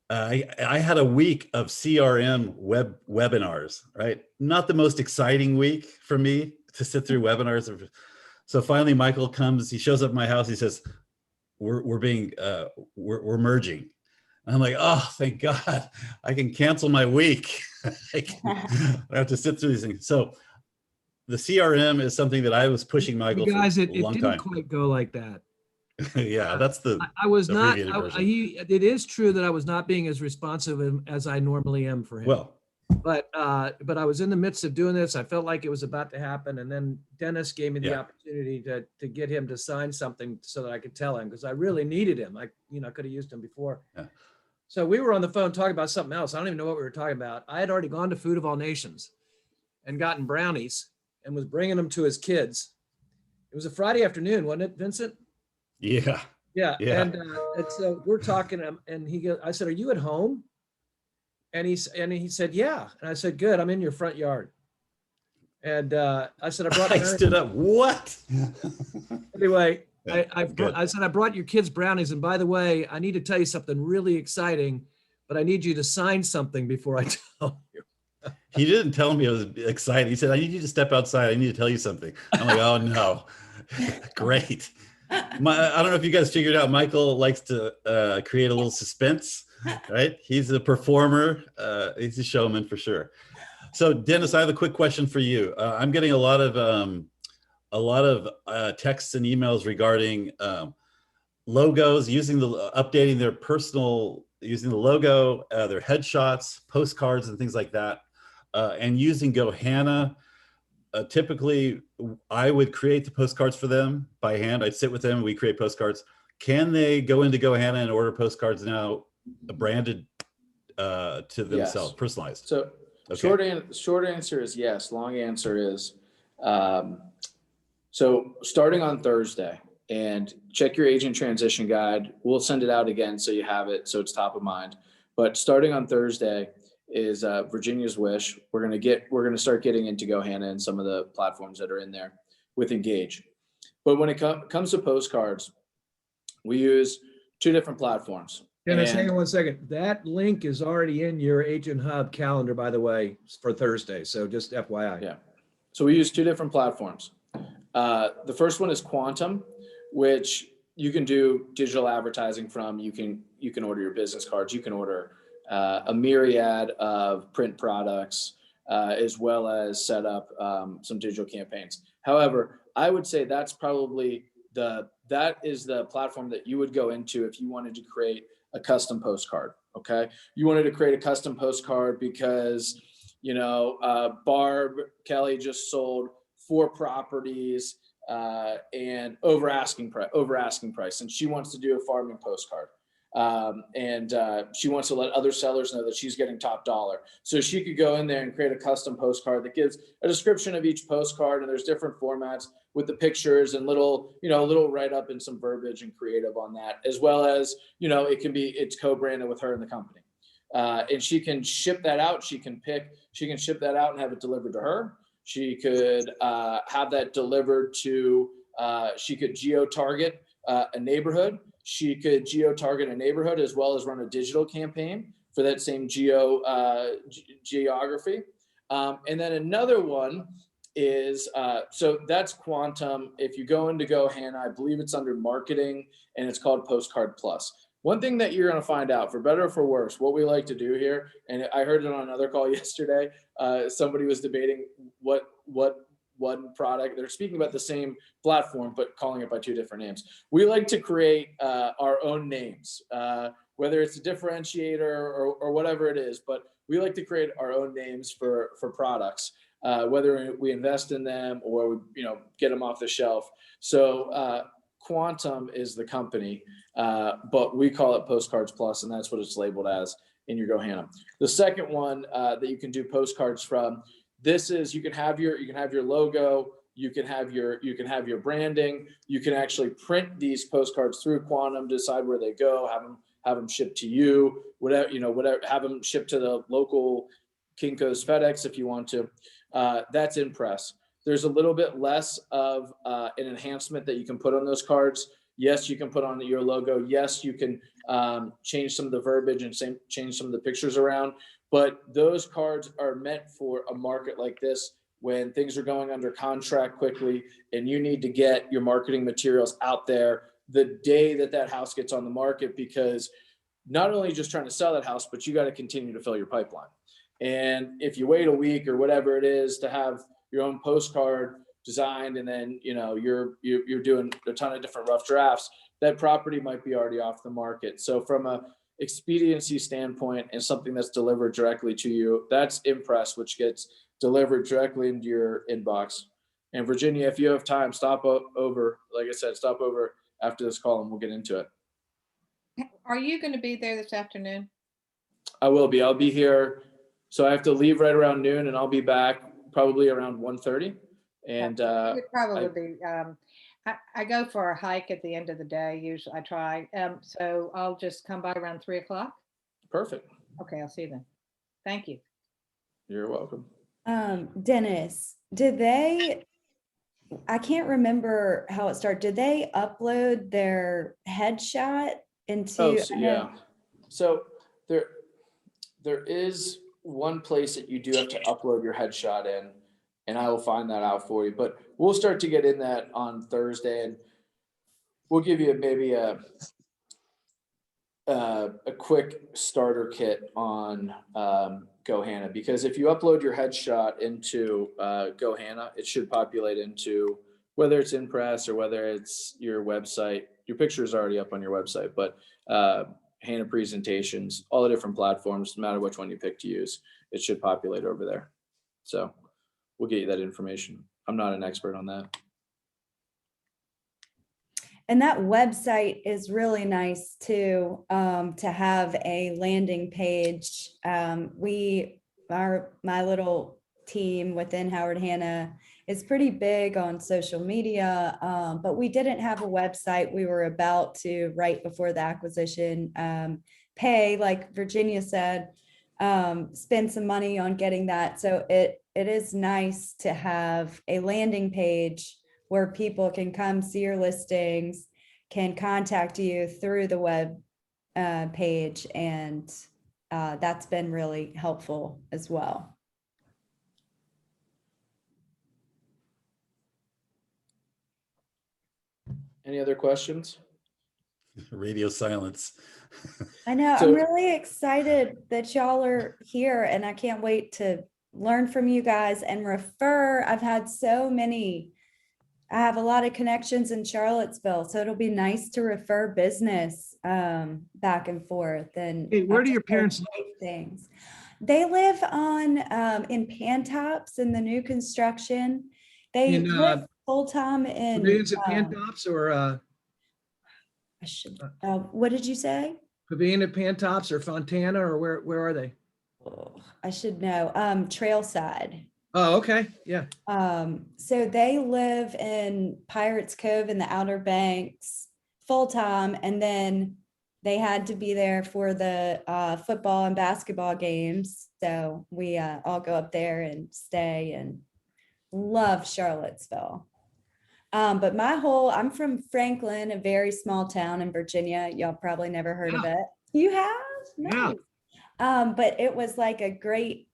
had a week of CRM webinars, right? Not the most exciting week for me to sit through webinars. So finally Michael comes, he shows up at my house, he says, we're merging. And I'm like, oh, thank God, I can cancel my week. I have to sit through these things. So the CRM is something that I was pushing Michael You guys, for it a long didn't time. quite go like that. Yeah, that's the I was not, abbreviated version. it is true that I was not being as responsive as I normally am for him. Well, But I was in the midst of doing this. I felt like it was about to happen. And then Dennis gave me the Yeah. opportunity to get him to sign something so that I could tell him, because I really needed him. I could have used him before. Yeah. So we were on the phone talking about something else. I don't even know what we were talking about. I had already gone to Food of All Nations and gotten brownies and was bringing them to his kids. It was a Friday afternoon, wasn't it, Vincent? yeah. Yeah. Yeah. And so we're talking, and I said, "Are you at home?" And he said, "Yeah." And I said, "Good, I'm in your front yard." And I said, "I brought." I stood up. What? Anyway, Yeah, good. I said, "I brought your kids brownies. And by the way, I need to tell you something really exciting, but I need you to sign something before I tell you." He didn't tell me I was excited. He said, "I need you to step outside. I need to tell you something." I'm like, "Oh no." Great. I don't know if you guys figured out, Michael likes to create a little suspense, right? He's a performer. He's a showman for sure. So Dennis, I have a quick question for you. I'm getting a lot of texts and emails regarding logos, updating their personal, using the logo, their headshots, postcards, and things like that, and using Hanna. Typically, I would create the postcards for them by hand. I'd sit with them and we create postcards. Can they go into Hanna and order postcards now branded to themselves, Yes. personalized? So Okay. short answer is yes. Long answer is, so starting on Thursday, and check your agent transition guide. We'll send it out again so you have it, so it's top of mind. But starting on Thursday is Virginia's Wish. We're gonna start getting into Hanna and some of the platforms that are in there with Engage. But when it comes to postcards, we use two different platforms. Dennis, And hang on one second. That link is already in your Agent Hub calendar, by the way, for Thursday. So just FYI. yeah, so we use two different platforms. The first one is Quantum, which you can do digital advertising from. You can order your business cards. You can order a myriad of print products, as well as set up some digital campaigns. However, I would say that's probably that is the platform that you would go into if you wanted to create a custom postcard. Okay, you wanted to create a custom postcard because Barb Kelly just sold 4 properties and over asking price, and she wants to do a farming postcard. And she wants to let other sellers know that she's getting top dollar. So she could go in there and create a custom postcard that gives a description of each postcard, and there's different formats with the pictures and little write up and some verbiage and creative on that, as well as it's co-branded with her and the company. And she can ship that out. She can ship that out and have it delivered to her. She could have that delivered to, she could geo-target a neighborhood. She could geo-target a neighborhood as well as run a digital campaign for that same geography. And then another one is, so that's Quantum. If you go into Hanna, I believe it's under marketing and it's called Postcard Plus. One thing that you're going to find out, for better or for worse, what we like to do here, and I heard it on another call yesterday, somebody was debating what one product, they're speaking about the same platform, but calling it by 2 different names. We like to create our own names, whether it's a differentiator or whatever it is, but we like to create our own names for products, whether we invest in them or we get them off the shelf. So Quantum is the company, but we call it Postcards Plus, and that's what it's labeled as in your Hanna. The second one that you can do postcards from, this is, you can have your logo, you can have your branding, you can actually print these postcards through Quantum, decide where they go, have them shipped to you, whatever, have them shipped to the local Kinko's FedEx if you want to. That's in press. There's a little bit less of an enhancement that you can put on those cards. Yes, you can put on your logo. Yes, you can change some of the verbiage and change some of the pictures around. But those cards are meant for a market like this, when things are going under contract quickly and you need to get your marketing materials out there the day that house gets on the market, because not only just trying to sell that house, but you got to continue to fill your pipeline. And if you wait a week or whatever it is to have your own postcard designed, and then you're doing a ton of different rough drafts, that property might be already off the market. So from a expediency standpoint and something that's delivered directly to you, that's Impress, which gets delivered directly into your inbox. And Virginia, if you have time, stop over. Like I said, stop over after this call and we'll get into it. Are you going to be there this afternoon? I will be. I'll be here. So I have to leave right around noon, and I'll be back probably around 1:30. And It would probably be, I go for a hike at the end of the day. Usually I try. So I'll just come by around 3 o'clock. perfect. Okay, I'll see you then. Thank you. You're welcome. Dennis, I can't remember how it started. Did they upload their headshot into? Oh, so yeah. So there is one place that you do have to upload your headshot in, and I will find that out for you. But we'll start to get in that on Thursday, and we'll give you maybe a quick starter kit on Go Hanna, because if you upload your headshot into Go Hanna, it should populate into, whether it's Impress or whether it's your website. Your picture is already up on your website, but Hanna presentations, all the different platforms, no matter which one you pick to use, it should populate over there. So we'll get you that information. I'm not an expert on that. And that website is really nice too, to have a landing page. My little team within Howard Hanna is pretty big on social media, but we didn't have a website. We were about to, right before the acquisition, pay, like Virginia said, spend some money on getting that. So it is nice to have a landing page where people can come see your listings, can contact you through the web page, and that's been really helpful as well. Any other questions? Radio silence. I know, So- I'm really excited that y'all are here, and I can't wait to learn from you guys and refer. I have a lot of connections in Charlottesville, so it'll be nice to refer business back and forth. And Hey, where do your I've heard parents great things? They live on in Pantops in the new construction. They In, live full-time in Pavilions at Pantops or what did you say? Pavilion at Pantops or Fontana, or where are they? Oh, I should know. Trailside. Oh, okay. Yeah. So they live in Pirates Cove in the Outer Banks full-time, and then they had to be there for the football and basketball games. So we all go up there and stay, and love Charlottesville. But I'm from Franklin, a very small town in Virginia. Y'all probably never heard of it. You have? Yeah. Nice. But it was like a great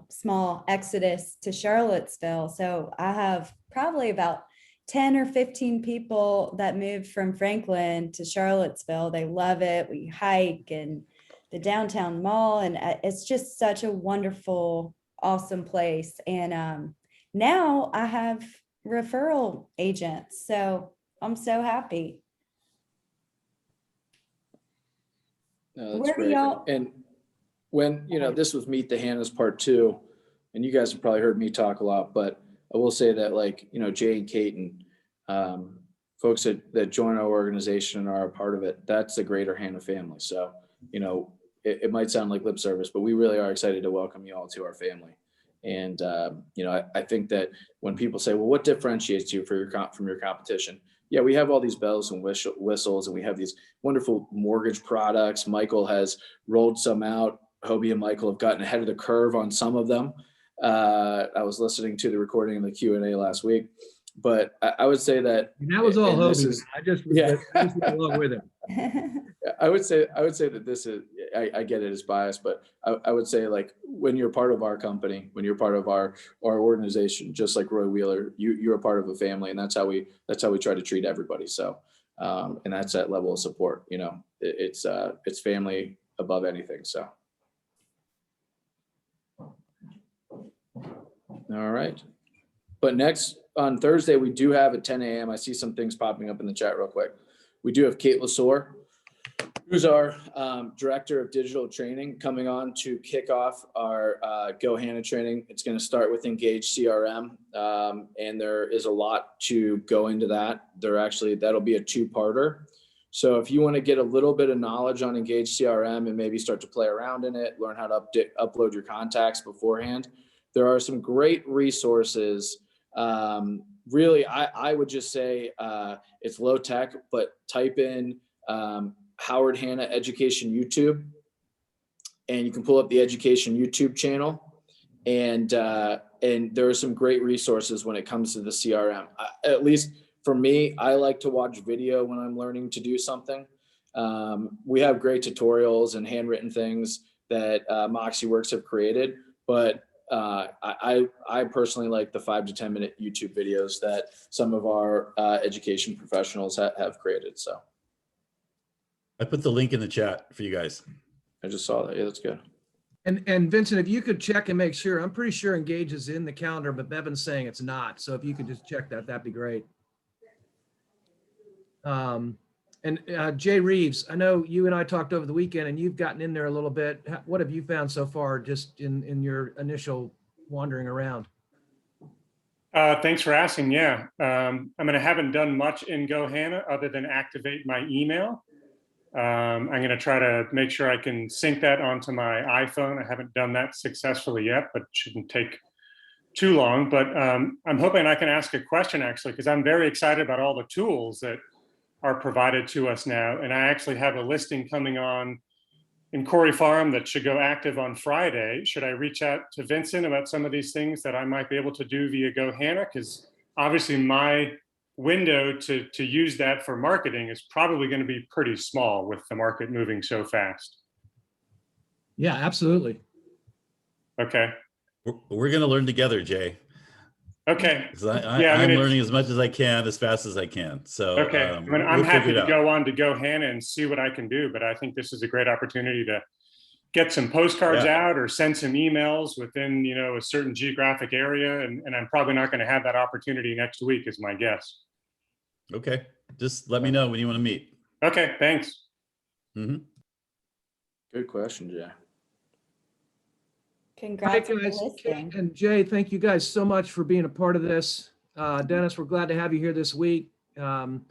small exodus to Charlottesville. So I have probably about 10 or 15 people that moved from Franklin to Charlottesville. They love it. We hike and the downtown mall, and it's just such a wonderful, awesome place. And now I have referral agents, so I'm so happy. No, that's Where do great. y'all- And when, this was Meet the Hannas Part 2, and you guys have probably heard me talk a lot, but I will say that, like, Jay and Kate and folks that join our organization and are a part of it, that's the greater Hanna family. So, it might sound like lip service, but we really are excited to welcome you all to our family. And, I think that when people say, well, what differentiates you from your competition? Yeah, we have all these bells and whistles, and we have these wonderful mortgage products. Michael has rolled some out. Hobie and Michael have gotten ahead of the curve on some of them. I was listening to the recording of the Q&A last week, but I would say that. And that was all and this Hobie. is- I just Yeah. went along with him. I would say that this is, I get it as biased, but I would say, like, when you're part of our company, when you're part of our organization, just like Roy Wheeler, you're a part of a family, and that's how we try to treat everybody. So, and that's that level of support, it's family above anything. So. All right. But next on Thursday, we do have at 10 a.m. I see some things popping up in the chat real quick. we do have Kate Lasore, who's our Director of Digital Training, coming on to kick off our Go Hanna training. It's going to start with Engage CRM, and there is a lot to go into that. That'll be a two-parter. So if you want to get a little bit of knowledge on Engage CRM and maybe start to play around in it, learn how to upload your contacts beforehand, there are some great resources. Really, I would just say it's low tech, but type in Howard Hanna Education YouTube, and you can pull up the Education YouTube channel, and there are some great resources when it comes to the CRM. At least for me, I like to watch video when I'm learning to do something. We have great tutorials and handwritten things that MoxieWorks have created, but I personally like the 5 to 10 minute YouTube videos that some of our education professionals have created. So I put the link in the chat for you guys. I just saw that. Yeah, that's good. And Vincent, if you could check and make sure, I'm pretty sure Engage is in the calendar, but Bevan's saying it's not. So if you could just check that, that'd be great. And Jay Reeves, I know you and I talked over the weekend and you've gotten in there a little bit. What have you found so far just in your initial wandering around? Thanks for asking. Yeah, I mean, I haven't done much in Go Hanna other than activate my email. I'm going to try to make sure I can sync that onto my iPhone. I haven't done that successfully yet, but it shouldn't take too long. But I'm hoping I can ask a question actually, because I'm very excited about all the tools that are provided to us now. And I actually have a listing coming on in Corey Farm that should go active on Friday. Should I reach out to Vincent about some of these things that I might be able to do via Go Hanna? Because obviously my window to use that for marketing is probably going to be pretty small with the market moving so fast. Yeah, absolutely. Okay. We're going to learn together, Jay. Okay. I'm learning as much as I can, as fast as I can. So okay. I mean, I'm happy to go on to Go Hanna and see what I can do, but I think this is a great opportunity to get some postcards out or send some emails within, a certain geographic area. And I'm probably not going to have that opportunity next week is my guess. Okay. Just let me know when you want to meet. Okay. Thanks. Mm-hmm. Good question, Jay. Congrats on the guys. listing. And Jay, thank you guys so much for being a part of this. Dennis, we're glad to have you here this week. You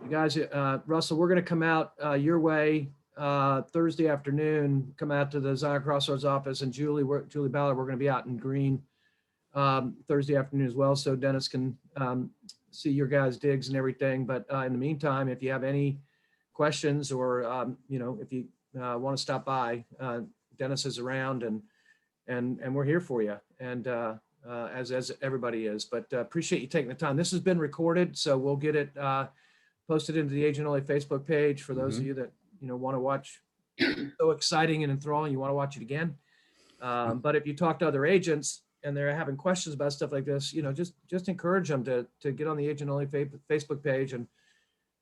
guys, Russell, we're going to come out your way Thursday afternoon, come out to the Zion Crossroads office, and Julie Ballard, we're going to be out in Green Thursday afternoon as well. So Dennis can see your guys' digs and everything. But in the meantime, if you have any questions or, if you want to stop by, Dennis is around and we're here for you. And as everybody is, but appreciate you taking the time. This has been recorded, so we'll get it posted into the Agent Only Facebook page for those of you that, want to watch. So exciting and enthralling, you want to watch it again. But if you talk to other agents and they're having questions about stuff like this, just encourage them to get on the Agent Only Facebook page and,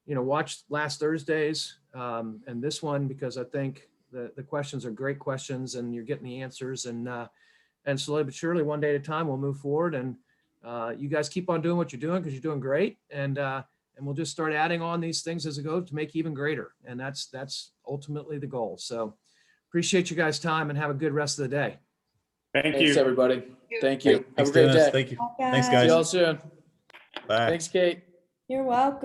watch last Thursday's and this one, because I think the questions are great questions and you're getting the answers, and slowly but surely, one day at a time, we'll move forward, and you guys keep on doing what you're doing because you're doing great. And we'll just start adding on these things as it goes to make even greater. And that's ultimately the goal. So appreciate you guys' time and have a good rest of the day. Thanks, Thanks, everybody. Thank you. Thanks, Have a great Dennis. day. Thank you. Bye, Thanks, See guys. y'all soon. Bye. Thanks, Kate. You're welcome.